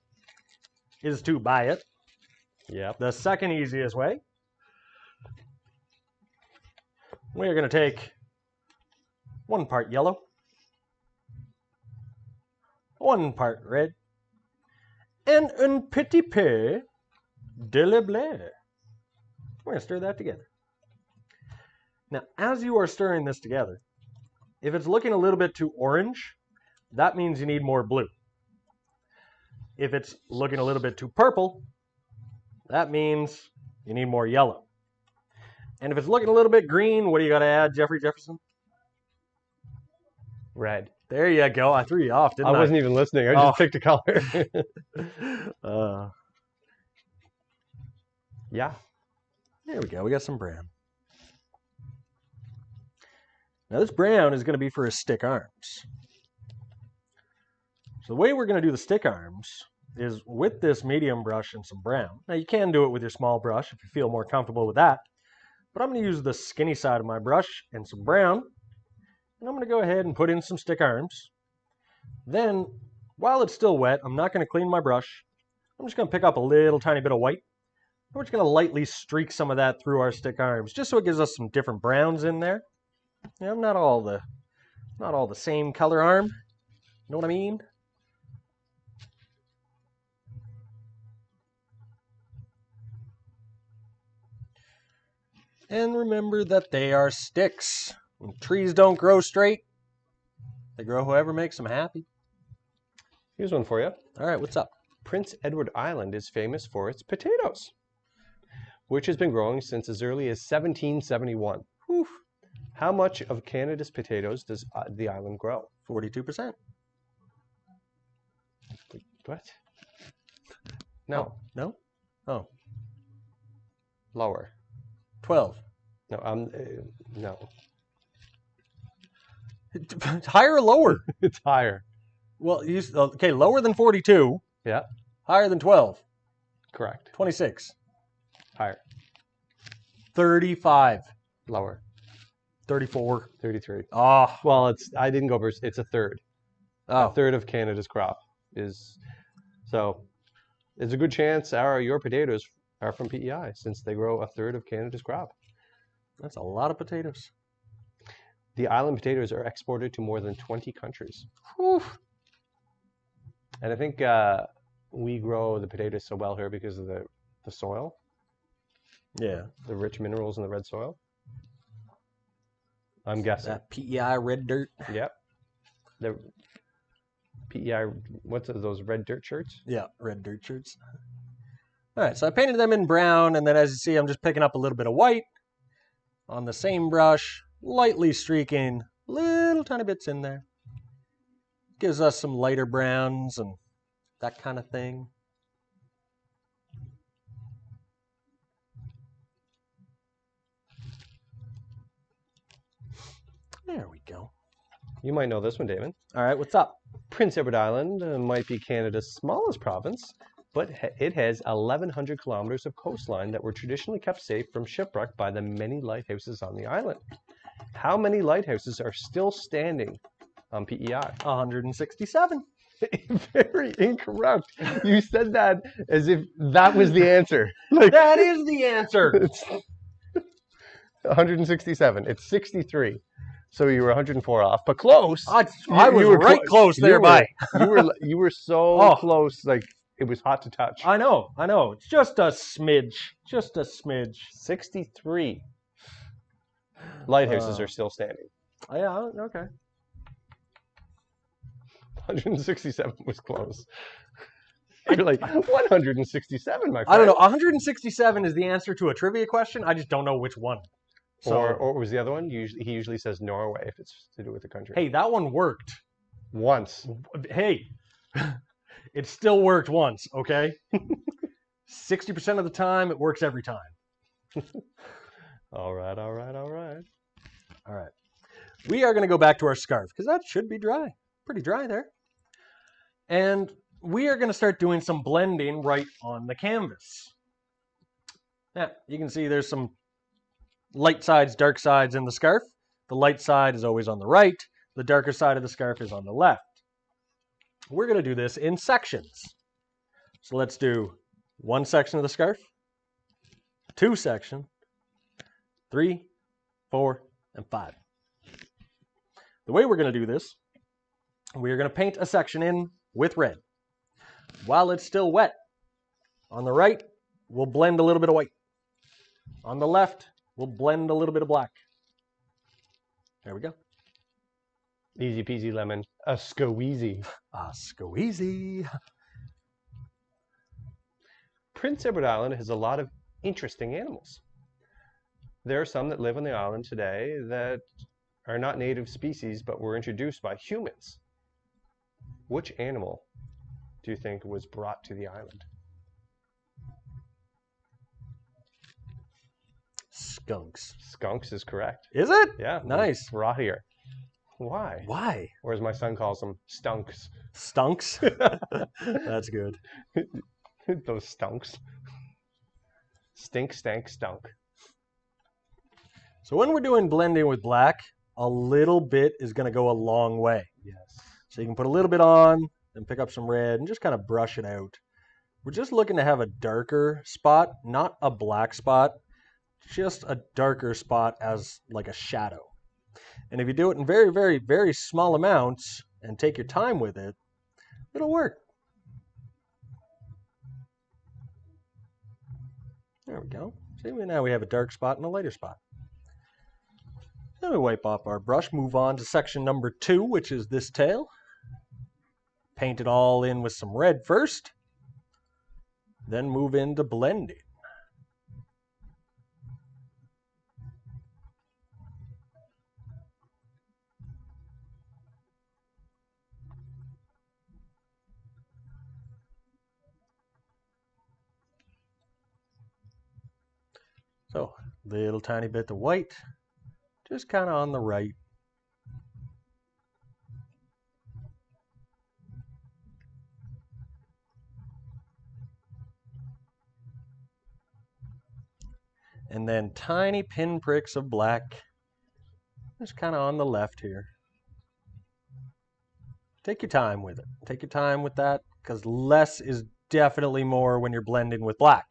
is to buy it. Yep. The second easiest way, we're going to take 1 part yellow, 1 part red, and un petit peu de le bleu. We're going to stir that together. Now, as you are stirring this together, if it's looking a little bit too orange, that means you need more blue. If it's looking a little bit too purple, that means you need more yellow. And if it's looking a little bit green, what do you got to add, Jeffrey Jefferson? Red. There you go. I threw you off, didn't I? I wasn't even listening. I just picked a color. Yeah. There we go. We got some brown. Now this brown is going to be for his stick arms. So the way we're going to do the stick arms is with this medium brush and some brown. Now you can do it with your small brush if you feel more comfortable with that. But I'm going to use the skinny side of my brush and some brown. And I'm going to go ahead and put in some stick arms. Then, while it's still wet, I'm not going to clean my brush. I'm just going to pick up a little tiny bit of white. We're just going to lightly streak some of that through our stick arms, just so it gives us some different browns in there. You know, not all the same color arm. Know what I mean? And remember that they are sticks. And trees don't grow straight. They grow however makes them happy. Here's one for you. All right, what's up? Prince Edward Island is famous for its potatoes, which has been growing since as early as 1771. Whew. How much of Canada's potatoes does the island grow? 42%. What? No. No? Oh. Lower. 12. No, no. Higher or lower? It's higher. Well, okay, lower than 42. Yeah. Higher than 12. Correct. 26. Higher. 35. Lower. 34. 33. Oh. Well, I didn't go first. It's a third. Oh. A third of Canada's crop is, so there's a good chance your potatoes are from PEI since they grow a third of Canada's crop. That's a lot of potatoes. The island potatoes are exported to more than 20 countries. Whew. And I think we grow the potatoes so well here because of the soil. Yeah. The rich minerals in the red soil. I'm guessing. That PEI red dirt. Yep. The PEI, what's those red dirt shirts? Yeah, red dirt shirts. All right, so I painted them in brown, and then as you see, I'm just picking up a little bit of white on the same brush, lightly streaking little tiny bits in there. Gives us some lighter browns and that kind of thing. There we go. You might know this one, Damon. All right, what's up? Prince Edward Island might be Canada's smallest province, but it has 1,100 kilometers of coastline that were traditionally kept safe from shipwreck by the many lighthouses on the island. How many lighthouses are still standing on PEI? 167. Very incorrect. You said that as if that was the answer. Like, That is the answer. it's 167. It's 63. So you were 104 off, but close. I You was were right close there, by. You were so Oh. close, like it was hot to touch. I know. It's just a smidge. 63 lighthouses are still standing. Yeah, okay. 167 was close. You're like 167, my friend. I don't know. 167 is the answer to a trivia question. I just don't know which one. So, Or what was the other one? He usually says Norway if it's to do with the country. hey, that one worked. Once. Hey, it still worked once, okay? 60% of the time, it works every time. All right. All right. We are going to go back to our scarf because that should be dry. Pretty dry there. And we are going to start doing some blending right on the canvas. Now, you can see there's some light sides, dark sides in the scarf. The light side is always on the right. The darker side of the scarf is on the left. We're going to do this in sections. So let's do one section of the scarf, two section, 3, 4, and 5. The way we're going to do this, we are going to paint a section in with red. While it's still wet, on the right, we'll blend a little bit of white. On the left, we'll blend a little bit of black. There we go. Easy peasy lemon. A squeezy. Ah, squeezy. Prince Edward Island has a lot of interesting animals. There are some that live on the island today that are not native species but were introduced by humans. Which animal do you think was brought to the island? Skunks. Skunks is correct. Is it? Yeah. Nice. Brought here. Why? Why? Or as my son calls them, stunks. Stunks? That's good. Those stunks. Stink, stank, stunk. So when we're doing blending with black, a little bit is going to go a long way. Yes. So you can put a little bit on and pick up some red and just kind of brush it out. We're just looking to have a darker spot, not a black spot, just a darker spot as like a shadow. And if you do it in very, very, very small amounts and take your time with it, it'll work. There we go. See, now we have a dark spot and a lighter spot. Then we wipe off our brush, move on to section number 2, which is this tail. Paint it all in with some red first, then move into blending. So, little tiny bit of white, just kind of on the right. And then tiny pinpricks of black, just kind of on the left here. Take your time with it. Take your time with that, because less is definitely more when you're blending with black.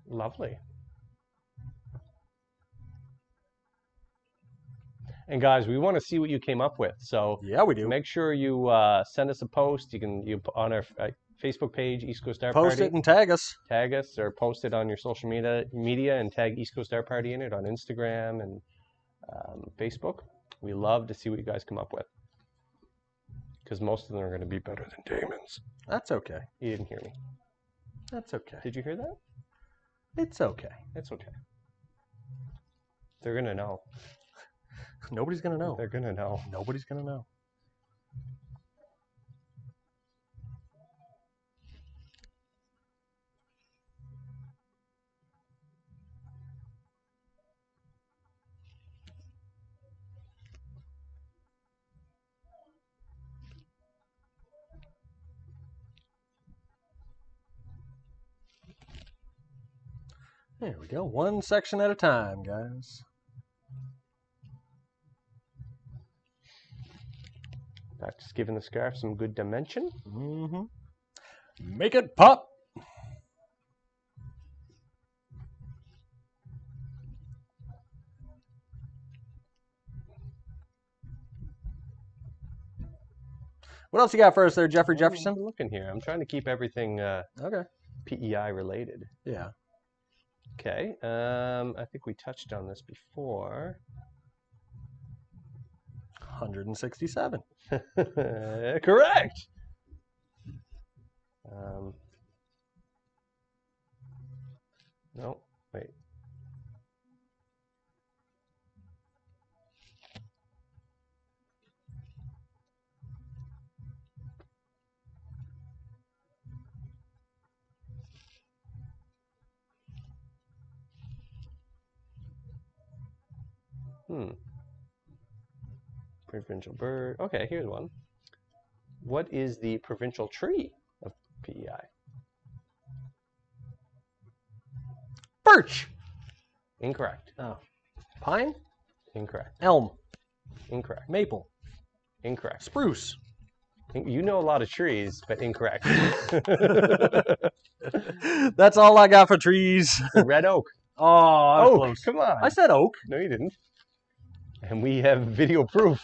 Lovely. And guys, we want to see what you came up with. So Yeah, we do. make sure you send us a post. You on our Facebook page, East Coast Art Post Party. it and tag us. Tag us or post it on your social media and tag East Coast Art Party in it on Instagram and Facebook. We love to see what you guys come up with, because most of them are going to be better than Damon's. That's okay. You didn't hear me. That's okay. Did you hear that? It's okay. It's okay. They're going to know. Nobody's going to know. They're going to know. Nobody's going to know. There we go. One section at a time, guys. That's just giving the scarf some good dimension. Mm-hmm. Make it pop. What else you got for us there, Jeffrey Jefferson? I'm looking here. I'm trying to keep everything Okay. PEI related. Yeah. Okay. I think we touched on this before. 167. Correct. No, wait. Provincial bird. Okay, here's one. What is the provincial tree of PEI? Birch. Incorrect. Oh. Pine. Incorrect. Elm. Incorrect. Maple. Incorrect. Spruce. You know a lot of trees, but incorrect. That's all I got for trees. Red oak. Oh, I was Oak. close. Come on. I said oak. No, you didn't. And we have video proof.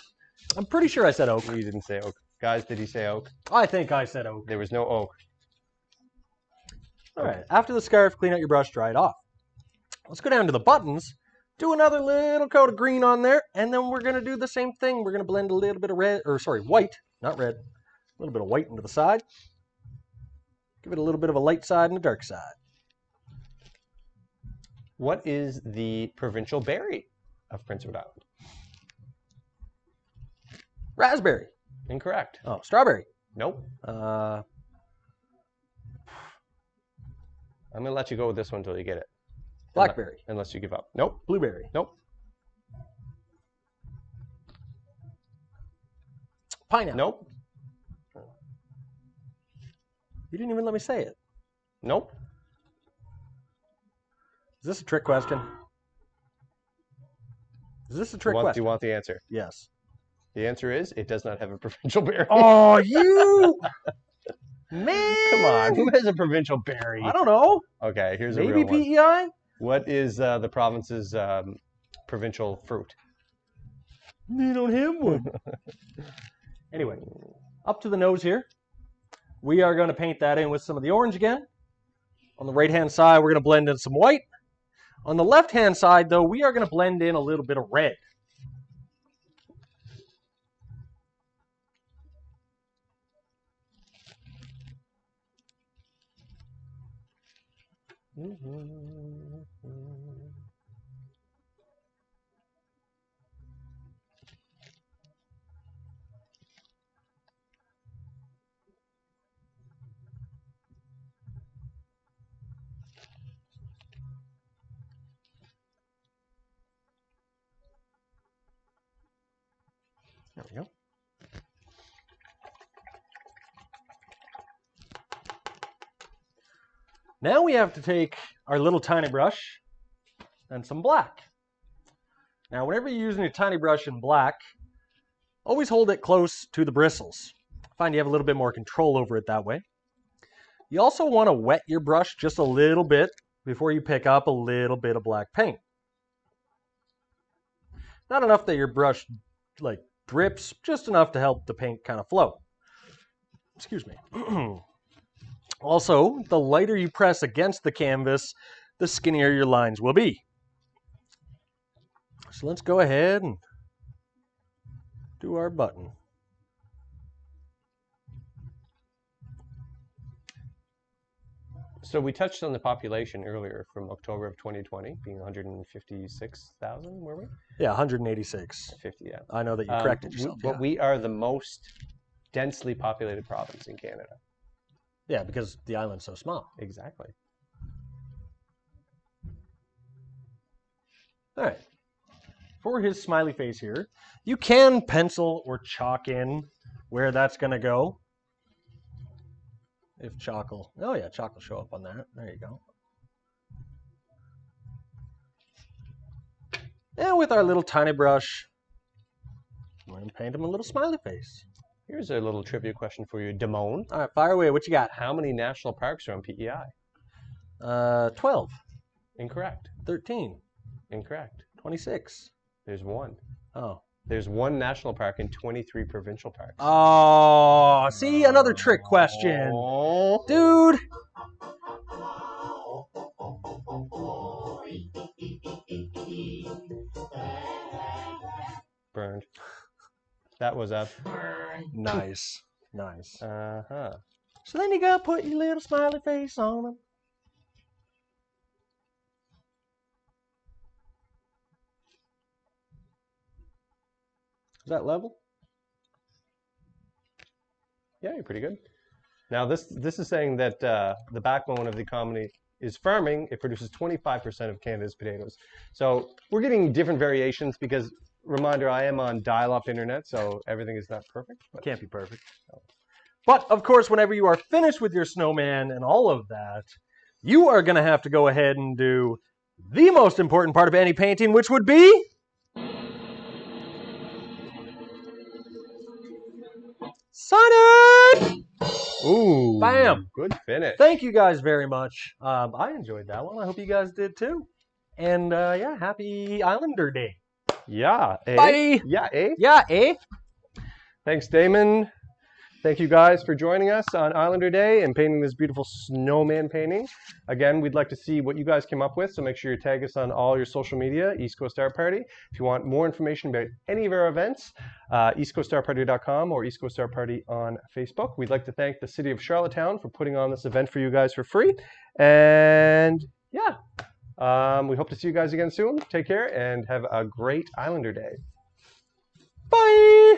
I'm pretty sure I said oak. You didn't say oak. Guys, did he say oak? I think I said oak. There was no oak. All right. After the scarf, clean out your brush, dry it off. Let's go down to the buttons. Do another little coat of green on there, and then we're going to do the same thing. We're going to blend a little bit of white, not red. A little bit of white into the side. Give it a little bit of a light side and a dark side. What is the provincial berry of Prince Edward Island? Raspberry. Incorrect. Oh, strawberry. Nope. Uh, I'm going to let you go with this one until you get it. Blackberry. Unless you give up. Nope. Blueberry. Nope. Pineapple. Nope. You didn't even let me say it. Nope. Is this a trick question? Is this a trick Do you question? want the answer? Yes. The answer is it does not have a provincial berry. Oh, you man! Come on, who has a provincial berry? I don't know. Okay, here's a Maybe real one. PEI. What is the province's provincial fruit? They don't have one. Anyway, up to the nose here. We are going to paint that in with some of the orange again. On the right-hand side, we're going to blend in some white. On the left-hand side, though, we are going to blend in a little bit of red. There we go. Now we have to take our little tiny brush and some black. Now, whenever you're using a tiny brush in black, always hold it close to the bristles. Find you have a little bit more control over it that way. You also want to wet your brush just a little bit before you pick up a little bit of black paint. Not enough that your brush like drips, just enough to help the paint kind of flow. Excuse me. Also, the lighter you press against the canvas, the skinnier your lines will be. So let's go ahead and do our button. So we touched on the population earlier from October of 2020 being 156,000, were we? Yeah, 186. 50, yeah. I know that you corrected yourself. But we are the most densely populated province in Canada. Yeah, because the island's so small. Exactly. All right. For his smiley face here, you can pencil or chalk in where that's going to go. If chalk will, oh yeah, chalk will show up on that. There you go. And with our little tiny brush, we're going to paint him a little smiley face. Here's a little trivia question for you, Damone. All right, fire away. What you got? How many national parks are on PEI? 12, Incorrect. 13, Incorrect. 26. There's one. Oh. There's one national park and 23 provincial parks. Oh, see, another trick question. Oh. Dude. Burned. That was a Nice. Nice. uh-huh. So then you gotta put your little smiley face on him. Is that level? Yeah, you're pretty good. Now this is saying that the backbone of the economy is farming. It produces 25% of Canada's potatoes. So we're getting different variations because, reminder, I am on dial-up internet, so everything is not perfect. But Can't be perfect. But, of course, whenever you are finished with your snowman and all of that, you are going to have to go ahead and do the most important part of any painting, which would be... sign it! ooh, Bam! good finish. Thank you guys very much. I enjoyed that one. I hope you guys did too. And, yeah, happy Islander Day. Yeah. Eh? Bye! Yeah, eh? Yeah, eh? Thanks, Damon. Thank you guys for joining us on Islander Day and painting this beautiful snowman painting. Again, we'd like to see what you guys came up with, so make sure you tag us on all your social media, East Coast Art Party. If you want more information about any of our events, eastcoastartparty.com or East Coast Art Party on Facebook. We'd like to thank the City of Charlottetown for putting on this event for you guys for free. And yeah, we hope to see you guys again soon. Take care and have a great Islander Day. Bye!